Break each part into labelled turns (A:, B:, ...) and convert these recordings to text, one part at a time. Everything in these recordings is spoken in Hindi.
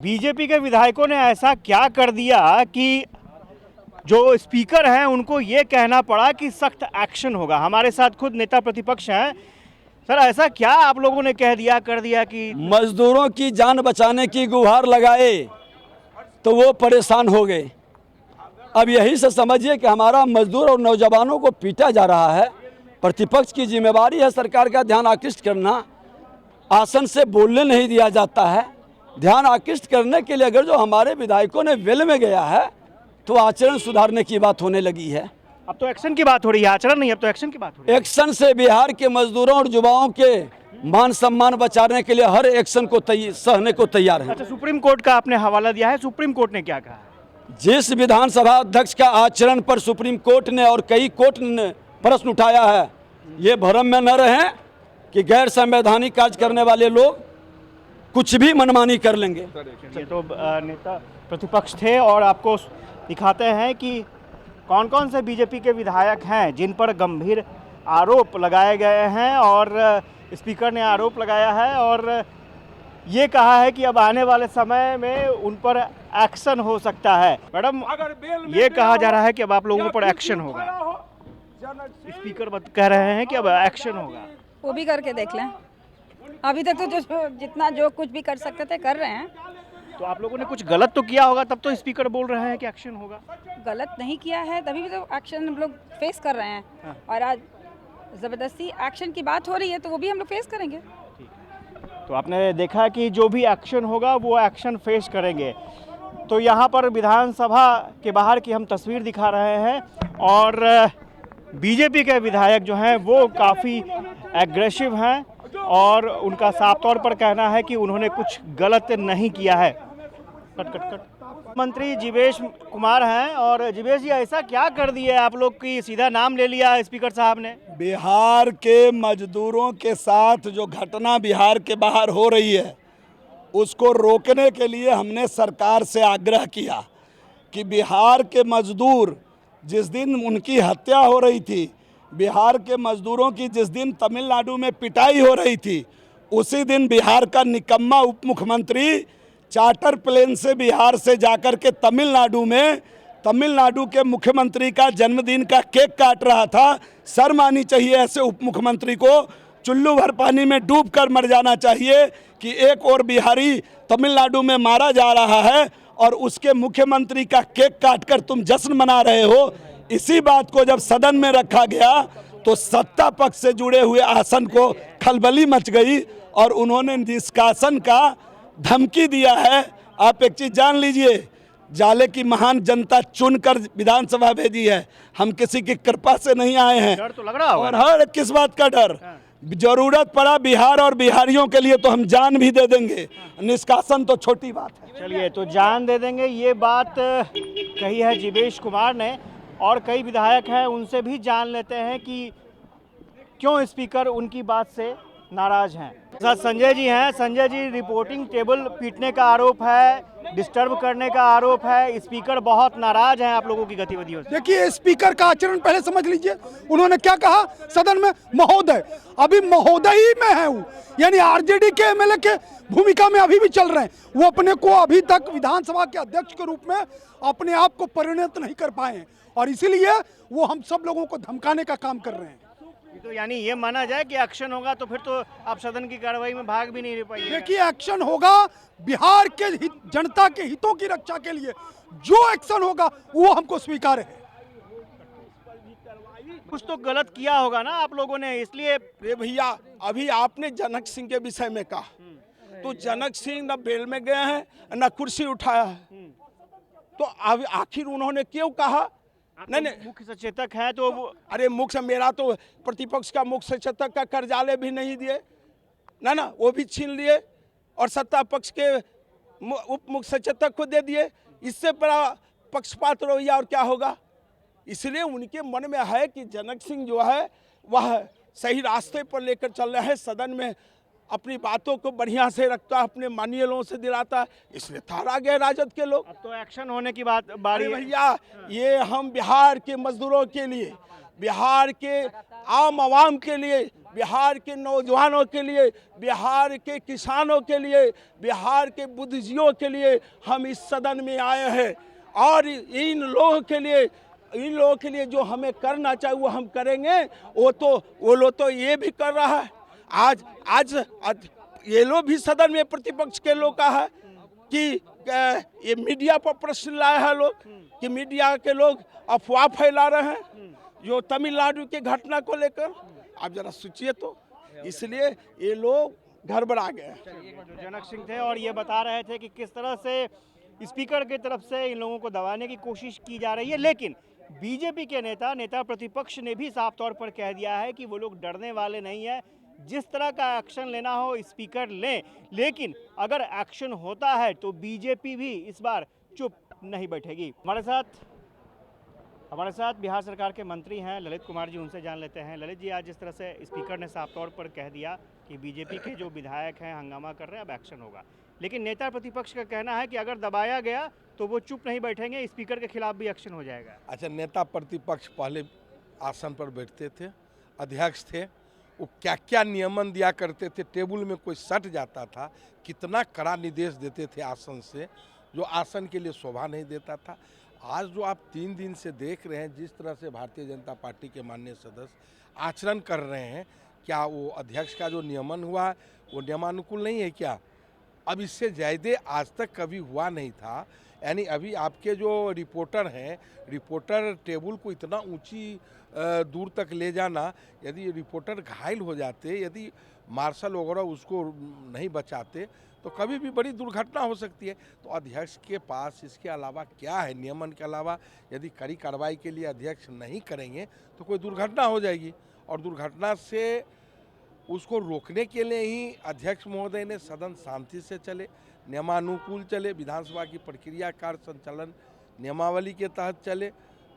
A: बीजेपी के विधायकों ने ऐसा क्या कर दिया कि जो स्पीकर हैं उनको ये कहना पड़ा कि सख्त एक्शन होगा। हमारे साथ खुद नेता प्रतिपक्ष हैं। सर, ऐसा क्या आप लोगों ने कह दिया कर दिया कि
B: मजदूरों की जान बचाने की गुहार लगाए तो वो परेशान हो गए। अब यही से समझिए कि हमारा मजदूर और नौजवानों को पीटा जा रहा है। प्रतिपक्ष की जिम्मेवारी है सरकार का ध्यान आकृष्ट करना। आसन से बोलने नहीं दिया जाता है। ध्यान आकृष्ट करने के लिए अगर जो हमारे विधायकों ने वेल में गया है तो आचरण सुधारने की बात होने लगी है।
A: अब तो एक्शन की बात हो रही है, आचरण नहीं, अब तो एक्शन की बात हो रही है।
B: एक्शन से बिहार के मजदूरों और युवाओं के मान सम्मान बचाने के लिए हर एक्शन को सहने को तैयार है।
A: अच्छा, सुप्रीम कोर्ट का आपने हवाला दिया है, सुप्रीम कोर्ट ने क्या कहा?
B: जिस विधानसभा अध्यक्ष का आचरण पर सुप्रीम कोर्ट ने और कई कोर्ट ने प्रश्न उठाया है, ये भ्रम में न रहें कि गैर संवैधानिक कार्य करने वाले लोग कुछ भी मनमानी कर लेंगे।
A: ये तो नेता प्रतिपक्ष थे और आपको दिखाते हैं कि कौन कौन से बीजेपी के विधायक हैं जिन पर गंभीर आरोप लगाए गए हैं और स्पीकर ने आरोप लगाया है और ये कहा है कि अब आने वाले समय में उन पर एक्शन हो सकता है। मैडम, ये कहा जा रहा है कि अब आप लोगों पर एक्शन होगा। स्पीकर कह रहे हैं कि अब एक्शन होगा।
C: वो भी करके देख लें। अभी तक तो जितना जो कुछ भी कर सकते थे कर रहे हैं।
A: तो आप लोगों ने कुछ गलत तो किया होगा, तब तो स्पीकर बोल रहे हैं कि एक्शन होगा।
C: गलत नहीं किया है तभी भी तो एक्शन हम लोग फेस कर रहे हैं।
A: हाँ।
C: और आज ज़बरदस्ती एक्शन की बात हो रही है तो वो भी हम लोग फेस करेंगे।
A: तो आपने देखा कि जो भी एक्शन होगा वो एक्शन फेस करेंगे। तो यहाँ पर विधानसभा के बाहर की हम तस्वीर दिखा रहे हैं और बीजेपी के विधायक जो हैं वो काफ़ी एग्रेसिव हैं और उनका साफ तौर पर कहना है कि उन्होंने कुछ गलत नहीं किया है। Cut cut cut. मंत्री जीवेश कुमार हैं और जीवेश जी, ऐसा क्या कर दिया आप लोग की सीधा नाम ले लिया स्पीकर साहब ने?
D: बिहार के मजदूरों के साथ जो घटना बिहार के बाहर हो रही है उसको रोकने के लिए हमने सरकार से आग्रह किया कि बिहार के मजदूर, जिस दिन उनकी हत्या हो रही थी, बिहार के मजदूरों की जिस दिन तमिलनाडु में पिटाई हो रही थी, उसी दिन बिहार का निकम्मा उप मुख्यमंत्री चार्टर प्लेन से बिहार से जाकर के तमिलनाडु में तमिलनाडु के मुख्यमंत्री का जन्मदिन का केक काट रहा था। शर्म आनी चाहिए ऐसे उप मुख्यमंत्री को। चुल्लू भर पानी में डूब कर मर जाना चाहिए कि एक और बिहारी तमिलनाडु में मारा जा रहा है और उसके मुख्यमंत्री का केक काट कर तुम जश्न मना रहे हो। इसी बात को जब सदन में रखा गया तो सत्ता पक्ष से जुड़े हुए आसन को खलबली मच गई और उन्होंने निष्कासन का धमकी दिया है। आप एक चीज जान लीजिए, जाले की महान जनता चुनकर विधानसभा भेजी है। हम किसी की कृपा से नहीं आए हैं।
A: डर तो लग रहा होगा।
D: और हर किस बात का डर? जरूरत पड़ा बिहार और बिहारियों के लिए तो हम जान भी दे देंगे। निष्कासन तो छोटी बात है।
A: चलिए, तो जान दे देंगे, ये बात कही है जीवेश कुमार ने और कई विधायक हैं उनसे भी जान लेते हैं कि क्यों स्पीकर उनकी बात से नाराज हैं। साथ संजय जी हैं। संजय जी, रिपोर्टिंग टेबल पीटने का आरोप है, डिस्टर्ब करने का आरोप है, स्पीकर बहुत नाराज हैं आप लोगों की गतिविधियों से।
E: देखिए, स्पीकर का आचरण पहले समझ लीजिए। उन्होंने क्या कहा सदन में? महोदय। अभी महोदय ही में है वो, यानी आरजेडी के एमएलए के भूमिका में अभी भी चल रहे हैं। वो अपने को अभी तक विधानसभा के अध्यक्ष के रूप में अपने आप को परिणत नहीं कर पाए हैं और इसीलिए वो हम सब लोगों को धमकाने का काम कर रहे हैं।
A: तो यानी ये माना जाए कि एक्शन होगा तो फिर तो आप सदन की कार्रवाई में भाग भी नहीं ले पाएंगे।
E: देखिए, एक्शन होगा बिहार के जनता के हितों की रक्षा के लिए। जो एक्शन होगा वो हमको स्वीकार है।
A: कुछ तो गलत किया होगा ना आप लोगों ने, इसलिए।
D: अरे भैया, अभी आपने जनक सिंह के विषय में कहा तो जनक सिंह न बेल में गए हैं न कुर्सी उठाया है। तो अब आखिर उन्होंने क्यों कहा? नहीं,
A: मुख्य सचेतक है तो
D: अरे मुख्य, मेरा तो प्रतिपक्ष का मुख्य सचेतक का कर्जालय भी नहीं दिए ना, वो भी छीन लिए और सत्ता पक्ष के उप मुख्य सचेतक को दे दिए। इससे बड़ा पक्षपात रवैया और क्या होगा? इसलिए उनके मन में है कि जनक सिंह जो है वह सही रास्ते पर लेकर चल रहे हैं। सदन में अपनी बातों को बढ़िया से रखता है, अपने माननीय लोगों से दिलाता है, इसलिए थारा गए राजद के लोग।
A: अब तो एक्शन होने की बात बारी है।
D: भैया, ये हम बिहार के मजदूरों के लिए बिहार के आम आवाम के लिए, बिहार के नौजवानों के लिए, बिहार के किसानों के लिए, बिहार के बुद्धिजीवियों के लिए हम इस सदन में आए हैं। और इन लोगों के लिए जो हमें करना चाहिए वो हम करेंगे। वो लोग तो ये भी कर रहा है। आज ये लोग भी सदन में प्रतिपक्ष के लोग का है कि ये मीडिया पर प्रश्न लाए हैं लोग कि मीडिया के लोग अफवाह फैला रहे हैं जो तमिलनाडु के घटना को लेकर। आप जरा सोचिए तो, इसलिए ये लोग गड़बड़ा गए हैं।
A: जो जनक सिंह थे और ये बता रहे थे कि किस तरह से स्पीकर की तरफ से इन लोगों को दबाने की कोशिश की जा रही है। लेकिन बीजेपी के नेता प्रतिपक्ष ने भी साफ तौर पर कह दिया है कि वो लोग डरने वाले नहीं है। जिस तरह का एक्शन लेना हो स्पीकर लें, लेकिन अगर एक्शन होता है तो बीजेपी भी इस बार चुप नहीं बैठेगी। हमारे साथ बिहार सरकार के मंत्री हैं ललित कुमार जी, उनसे जान लेते हैं। ललित जी, आज जिस तरह से स्पीकर ने साफ तौर पर कह दिया कि बीजेपी के जो विधायक हैं हंगामा कर रहे हैं, अब एक्शन होगा, लेकिन नेता प्रतिपक्ष का कहना है कि अगर दबाया गया तो वो चुप नहीं बैठेंगे, स्पीकर के खिलाफ भी एक्शन हो जाएगा।
F: अच्छा, नेता प्रतिपक्ष पहले आसन पर बैठते थे, अध्यक्ष थे, वो क्या क्या नियमन दिया करते थे, टेबल में कोई सट जाता था, कितना कड़ा निर्देश देते थे आसन से, जो आसन के लिए शोभा नहीं देता था। आज जो आप 3 दिन से देख रहे हैं जिस तरह से भारतीय जनता पार्टी के माननीय सदस्य आचरण कर रहे हैं, क्या वो अध्यक्ष का जो नियमन हुआ वो नियमानुकूल नहीं है क्या? अब इससे ज़्यादा आज तक कभी हुआ नहीं था। यानी अभी आपके जो रिपोर्टर हैं, रिपोर्टर टेबल को इतना ऊंची दूर तक ले जाना, यदि रिपोर्टर घायल हो जाते, यदि मार्शल वगैरह उसको नहीं बचाते तो कभी भी बड़ी दुर्घटना हो सकती है। तो अध्यक्ष के पास इसके अलावा क्या है? नियमन के अलावा यदि कड़ी कार्रवाई के लिए अध्यक्ष नहीं करेंगे तो कोई दुर्घटना हो जाएगी, और दुर्घटना से उसको रोकने के लिए ही अध्यक्ष महोदय ने सदन शांति से चले, नियमानुकूल चले, विधानसभा की प्रक्रिया कार्य संचालन नियमावली के तहत चले।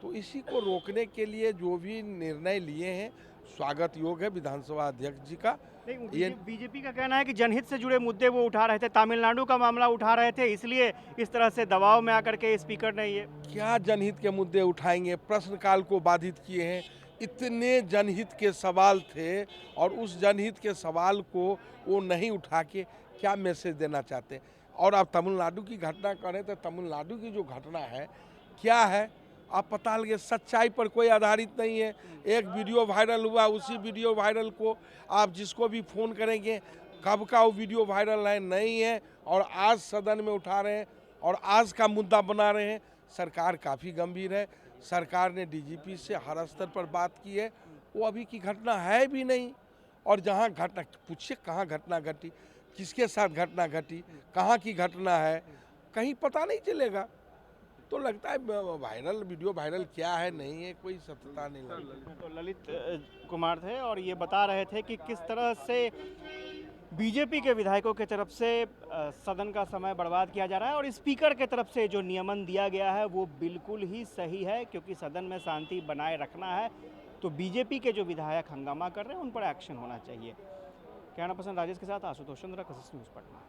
F: तो इसी को रोकने के लिए जो भी निर्णय लिए हैं स्वागत योग्य है विधानसभा अध्यक्ष जी का।
A: ये बीजेपी का कहना है कि जनहित से जुड़े मुद्दे वो उठा रहे थे, तमिलनाडु का मामला उठा रहे थे, इसलिए इस तरह से दबाव में आकर के स्पीकर ने ये
F: क्या जनहित के मुद्दे उठाएंगे? प्रश्नकाल को बाधित किए हैं, इतने जनहित के सवाल थे और उस जनहित के सवाल को वो नहीं उठा के क्या मैसेज देना चाहते हैं? और आप तमिलनाडु की घटना करें तो तमिलनाडु की जो घटना है क्या है आप पता लगे, सच्चाई पर कोई आधारित नहीं है। एक वीडियो वायरल हुआ, उसी वीडियो वायरल को आप जिसको भी फ़ोन करेंगे कब का वो वीडियो वायरल है नहीं है, और आज सदन में उठा रहे हैं और आज का मुद्दा बना रहे हैं। सरकार काफ़ी गंभीर है। सरकार ने डीजीपी से हर स्तर पर बात की है, वो अभी की घटना है भी नहीं। और जहाँ घटना पूछिए कहाँ घटना घटी, किसके साथ घटना घटी, कहाँ की घटना है, कहीं पता नहीं चलेगा। तो लगता है वायरल वीडियो वायरल क्या है नहीं है, कोई सत्यता नहीं लगती।
A: तो ललित कुमार थे और ये बता रहे थे कि किस तरह से बीजेपी के विधायकों की तरफ से सदन का समय बर्बाद किया जा रहा है, और स्पीकर के तरफ से जो नियमन दिया गया है वो बिल्कुल ही सही है, क्योंकि सदन में शांति बनाए रखना है। तो बीजेपी के जो विधायक हंगामा कर रहे हैं उन पर एक्शन होना चाहिए। कहना पसंद राजेश के साथ आशुतोष चंद्र, कसस न्यूज़ पटना।